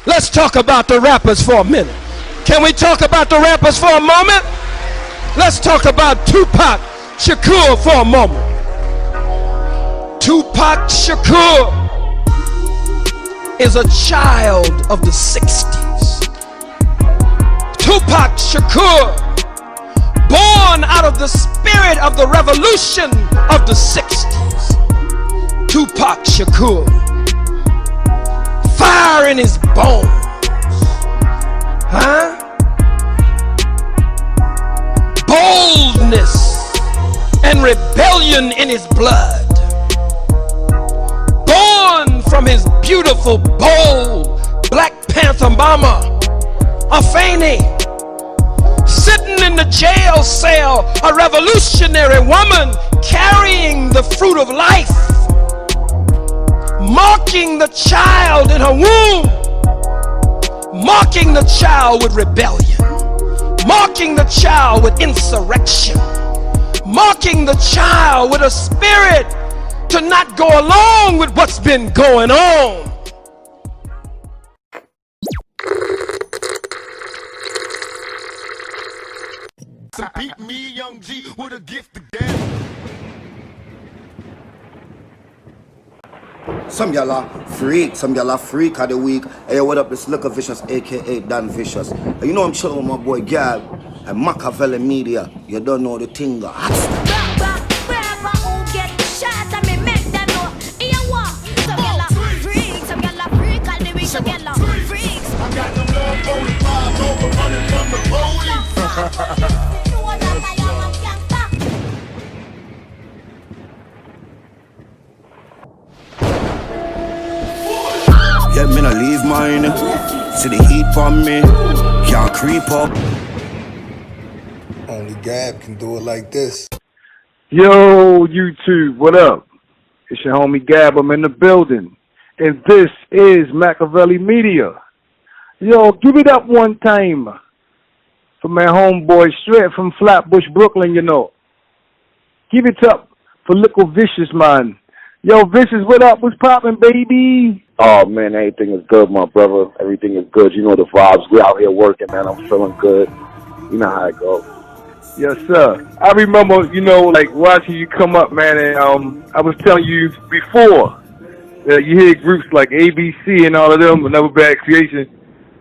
Let's talk about the rappers for a minute. Can we talk about the rappers for a moment? Let's talk about Tupac Shakur for a moment. Tupac Shakur is a child of the 60s. Tupac Shakur, born out of the spirit of the revolution of the 60s. Tupac Shakur, fire in his bones, boldness and rebellion in his blood. Born from his beautiful, bold Black Panther mama, Afeni, sitting in the jail cell, a revolutionary woman carrying the fruit of life, marking the child in her womb, marking the child with rebellion, marking the child with insurrection, marking the child with a spirit to not go along with what's been going on. Beat me, young G, with a gift of gab. Some y'all are freak, some y'all are freak of the week. Hey, what up, it's Liquor Vicious, aka Dan Vicious. You know I'm chilling with my boy Gab and Makaveli Media. You don't know the thing. Yeah, me not leave mine. See the heat on me, can't creep up. Only Gab can do it like this. Yo, YouTube, what up? It's your homie Gab, I'm in the building. And this is Makaveli Media. Yo, give it up one time for my homeboy straight from Flatbush, Brooklyn, you know. Give it up for Liquor Vicious, man. Yo, Vicious, what up? What's poppin', baby? Oh, man, everything is good, my brother. Everything is good. You know the vibes. We out here working, man. I'm feeling good. You know how it goes. Yes, sir. I remember, you know, like, watching you come up, man, and I was telling you before, you hear groups like ABC and all of them, Another Bad Creation,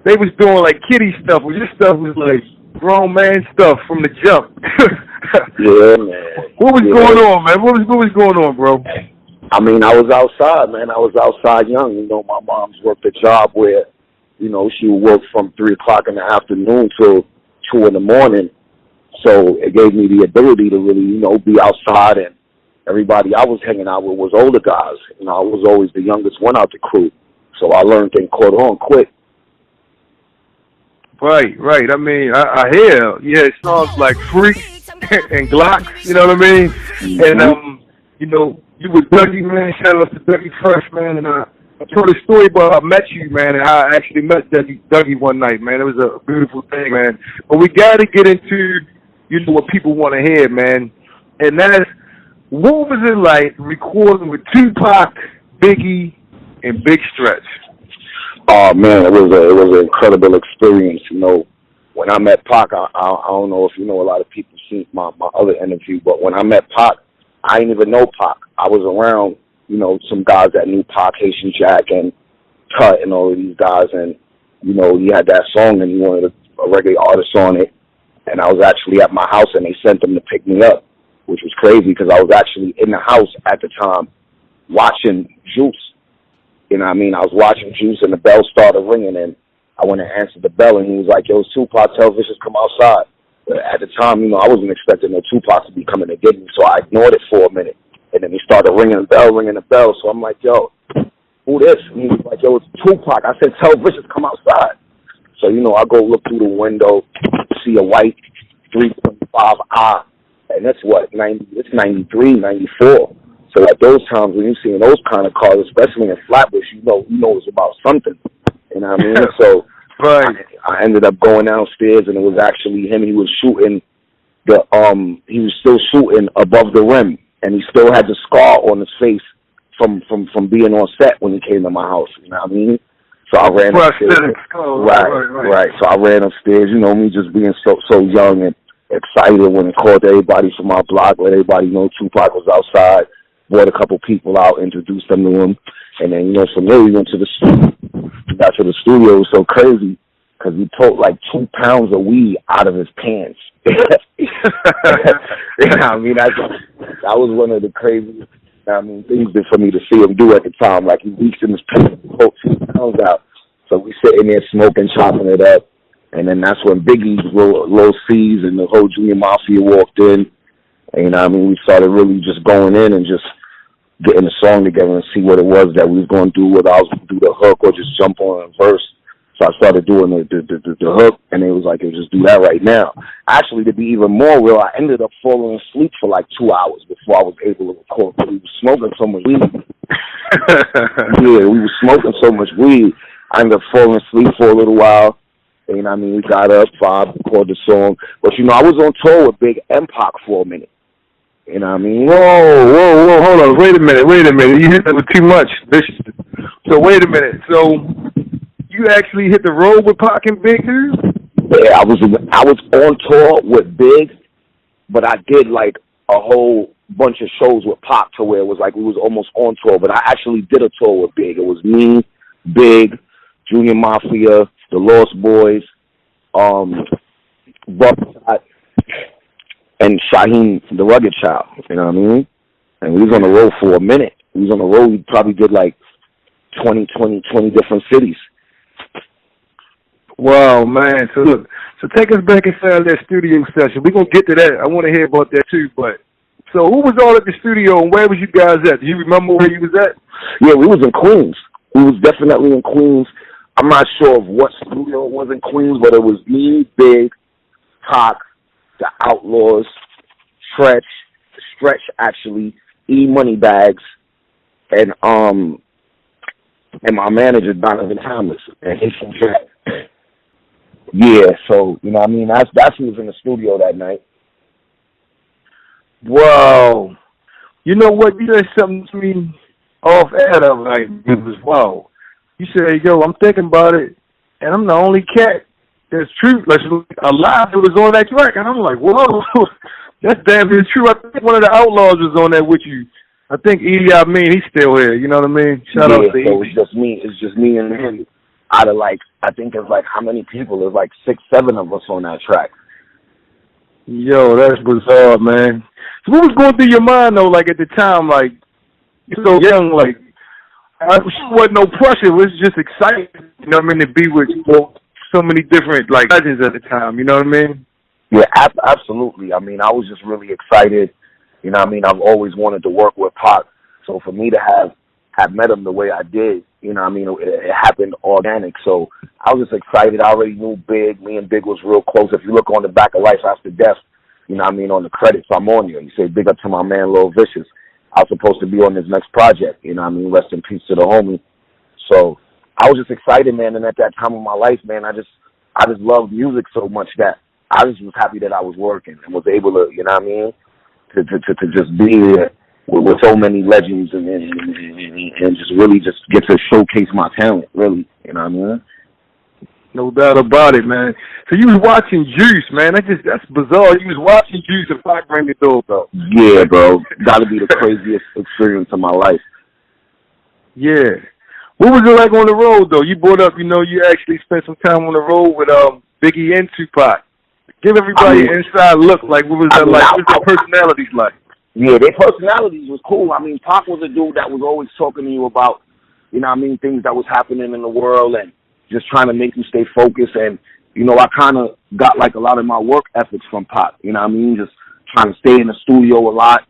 they was doing, like, kiddie stuff, but your stuff was, like, grown man stuff from the jump. Yeah, man. What was going on, man? What was going on, bro? I mean, I was outside, man. I was outside young. You know, my mom's worked a job where, you know, she would work from 3 o'clock in the afternoon till 2 in the morning. So it gave me the ability to really, you know, be outside, and everybody I was hanging out with was older guys. You know, I was always the youngest one out the crew. So I learned and caught on quick. Right. I mean, I hear, yeah, it sounds like Freaks and Glocks, you know what I mean? Mm-hmm. And, you know, you with Dougie, man. Shout out to Dougie Fresh, man. And I told a story about how I met you, man, and I actually met Dougie one night, man. It was a beautiful thing, man. But we got to get into, you know, what people want to hear, man. And that's, what was it like recording with Tupac, Biggie, and Big Stretch? Oh, man, it was an incredible experience. You know, when I met Pac, I don't know if you know, a lot of people seen my other interview, but when I met Pac, I didn't even know Pac. I was around, you know, some guys that knew Pac, Haitian Jack, and Tut, and all of these guys, and, you know, he had that song, and he wanted a reggae artist on it, and I was actually at my house, and they sent them to pick me up, which was crazy, because I was actually in the house at the time watching Juice. You know what I mean? I was watching Juice, and the bell started ringing, and I went and answered the bell, and he was like, yo, it's Tupac, tell Vicious come outside. But at the time, you know, I wasn't expecting no Tupac to be coming to get me, so I ignored it for a minute. And then he started ringing the bell. So I'm like, yo, who this? And he was like, yo, it's Tupac. I said, tell Vicious come outside. So, you know, I go look through the window, see a white 3.5i, and that's what, it's 93, 94. So at those times when you're seeing those kind of cars, especially in Flatbush, you know it's about something. You know what I mean? So right. I ended up going downstairs, and it was actually him. He was shooting he was still shooting above the rim, and he still had the scar on his face from being on set when he came to my house. You know what I mean? So I ran upstairs. Right. So I ran upstairs, you know, me just being so young and excited when it called everybody from my block, let everybody know Tupac was outside, brought a couple people out, introduced them to him, and then, you know, from there we went to the studio. We got to the studio. It was so crazy because he took like 2 pounds of weed out of his pants. You know what I mean? That was one of the craziest, things for me to see him do at the time. Like, he reached in his pants and pulled 2 pounds out. So we sitting there smoking, chopping it up. And then that's when Biggie, Low C's, and the whole Junior Mafia walked in. And, you know what I mean? We started really just going in and just getting a song together and see what it was that we was going to do, whether I was going to do the hook or just jump on a verse. So I started doing the hook, and it was like, just do that right now. Actually, to be even more real, I ended up falling asleep for like 2 hours before I was able to record. We were smoking so much weed. Yeah, we were smoking so much weed. I ended up falling asleep for a little while. You know what I mean? We got up, recorded the song. But, you know, I was on tour with Big Pac for a minute. You know what I mean? Whoa, hold on. Wait a minute. You hit that with too much. So, wait a minute. So, you actually hit the road with Pac and Big, too? Yeah, I was on tour with Big, but I did, like, a whole bunch of shows with Pac to where it was like we was almost on tour. But I actually did a tour with Big. It was me, Big, Junior Mafia, the Lost Boys, Buckshot, and Shaheem, the Rugged Child, you know what I mean? And we was on the road for a minute. We was on the road, we probably did like 20 different cities. Wow, man. So look, take us back inside that studio session. We're going to get to that. I want to hear about that too, but so who was all at the studio and where was you guys at? Do you remember where you was at? Yeah, we was in Queens. We was definitely in Queens. I'm not sure of what studio it was in Queens, but it was me, Big, Pac, the Outlaws, Stretch actually, E Moneybags, and my manager Donovan Thomas, and he's from Jack. Yeah, so you know what I mean, that's who was in the studio that night. Wow. You know what? You said something to me off air that night. It was wow. You said, yo, I'm thinking about it, and I'm the only cat that's true, like alive that was on that track. And I'm like, whoa, that's damn near true. I think one of the Outlaws was on that with you. I think Edie, he's still here. You know what I mean? Shout out to Edie. So it's just me and him. Out of like, I think it's like how many people? There's like 6, 7 of us on that track. Yo, that's bizarre, man. So what was going through your mind though? Like at the time, like you're so young, like. There wasn't no pressure. It was just exciting, you know what I mean, to be with so many different, like, legends at the time, you know what I mean? Yeah, absolutely. I mean, I was just really excited. You know what I mean? I've always wanted to work with Pac. So for me to have met him the way I did, you know what I mean, it happened organic. So I was just excited. I already knew Big. Me and Big was real close. If you look on the back of Life After Death, you know what I mean, on the credits, I'm on you. You say big up to my man, Lil Vicious. I was supposed to be on this next project, you know what I mean? Rest in peace to the homie. So I was just excited, man, and at that time of my life, man, I just loved music so much that I just was happy that I was working and was able to, you know what I mean, to just be there with so many legends and just really just get to showcase my talent, really, you know what I mean? No doubt about it, man. So you was watching Juice, man. That's bizarre. You was watching Juice and Pac bring the doorbell. Yeah, bro. Gotta be the craziest experience of my life. Yeah. What was it like on the road, though? You brought up, you know, you actually spent some time on the road with Biggie and Tupac. Give everybody an inside look. Like, what was that like? What was their personalities like? Yeah, their personalities was cool. I mean, Pac was a dude that was always talking to you about, you know what I mean, things that was happening in the world and just trying to make you stay focused. And, you know, I kind of got like a lot of my work ethics from Pac, you know what I mean? Just trying to stay in the studio a lot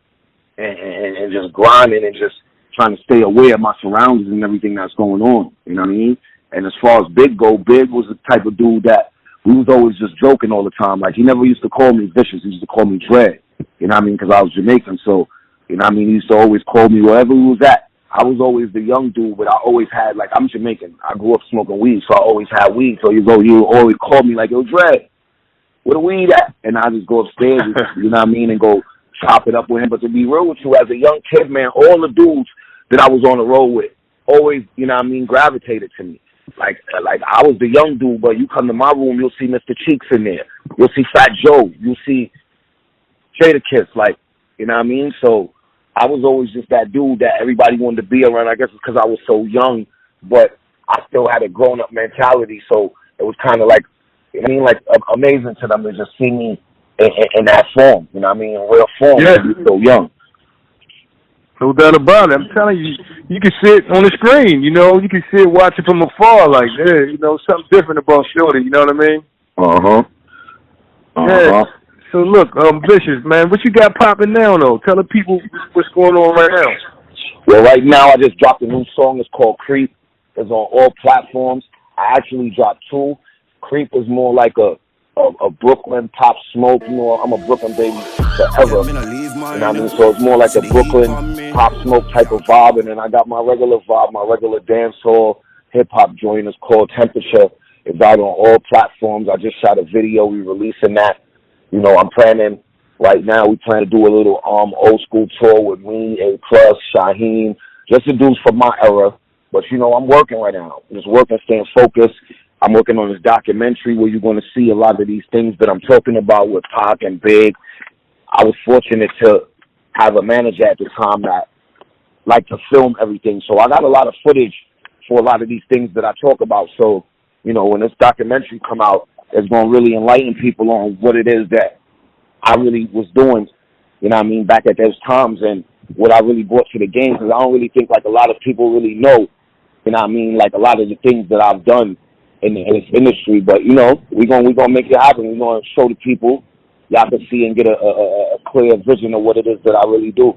and just grinding and just trying to stay aware of my surroundings and everything that's going on, you know what I mean? And as far as Big was the type of dude that we was always just joking all the time. Like, he never used to call me Vicious. He used to call me Dread, you know what I mean? Because I was Jamaican. So, you know what I mean? He used to always call me wherever he was at. I was always the young dude, but I always had, like, I'm Jamaican. I grew up smoking weed, so I always had weed. So he would always call me, like, yo, Dre, where the weed at? And I just go upstairs, you know what I mean, and go chop it up with him. But to be real with you, as a young kid, man, all the dudes that I was on the road with always, you know what I mean, gravitated to me. Like I was the young dude, but you come to my room, you'll see Mr. Cheeks in there. You'll see Fat Joe. You'll see Jadakiss. Like, you know what I mean? So I was always just that dude that everybody wanted to be around. I guess it's because I was so young, but I still had a grown-up mentality. So it was kind of like, I mean, like amazing to them to just see me in that form. You know what I mean? In real form. Yeah. You're so young. No doubt about it. I'm telling you, you can see it on the screen, you know. You can see it watching from afar, like, yeah, you know, something different about Shorty, you know what I mean? Yeah. So, look, Vicious, man, what you got popping now, though? Tell the people what's going on right now. Well, right now, I just dropped a new song. It's called Creep. It's on all platforms. I actually dropped 2. Creep is more like a Brooklyn Pop Smoke. You know, I'm a Brooklyn baby forever. You know what I mean? So it's more like a Brooklyn Pop Smoke type of vibe. And then I got my regular vibe, my regular dancehall hip-hop joint. It's called Temperature. It's out on all platforms. I just shot a video. We're releasing that. You know, I'm planning right now. We plan to do a little old school tour with me, A+, Shaheem, just the dudes from my era. But, you know, I'm working right now. I'm just working, staying focused. I'm working on this documentary where you're going to see a lot of these things that I'm talking about with Pac and Big. I was fortunate to have a manager at the time that liked to film everything. So I got a lot of footage for a lot of these things that I talk about. So, you know, when this documentary come out, it's going to really enlighten people on what it is that I really was doing, you know what I mean, back at those times and what I really brought to the game. Because I don't really think like a lot of people really know, you know what I mean, like a lot of the things that I've done in this industry. But, you know, we're gonna make it happen. We're going to show the people, y'all can see and get a clear vision of what it is that I really do.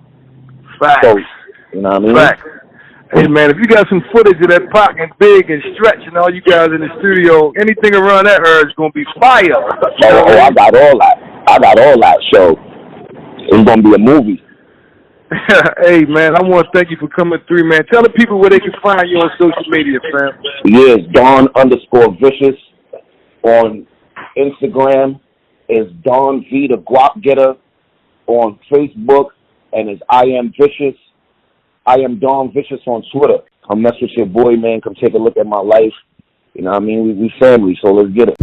Facts. So, you know what I mean? Facts. Hey, man, if you got some footage of that Pac and Big and Stretch and all you guys in the studio, anything around that era is going to be fire. I got all that. I got all that. So it's going to be a movie. Hey, man, I want to thank you for coming through, man. Tell the people where they can find you on social media, fam. Yes, Don_Vicious on Instagram. Is Don V the Guap Getter on Facebook, and is I Am Vicious. I am Don Vicious on Twitter. Come mess with your boy, man. Come take a look at my life. You know what I mean? We family, so let's get it.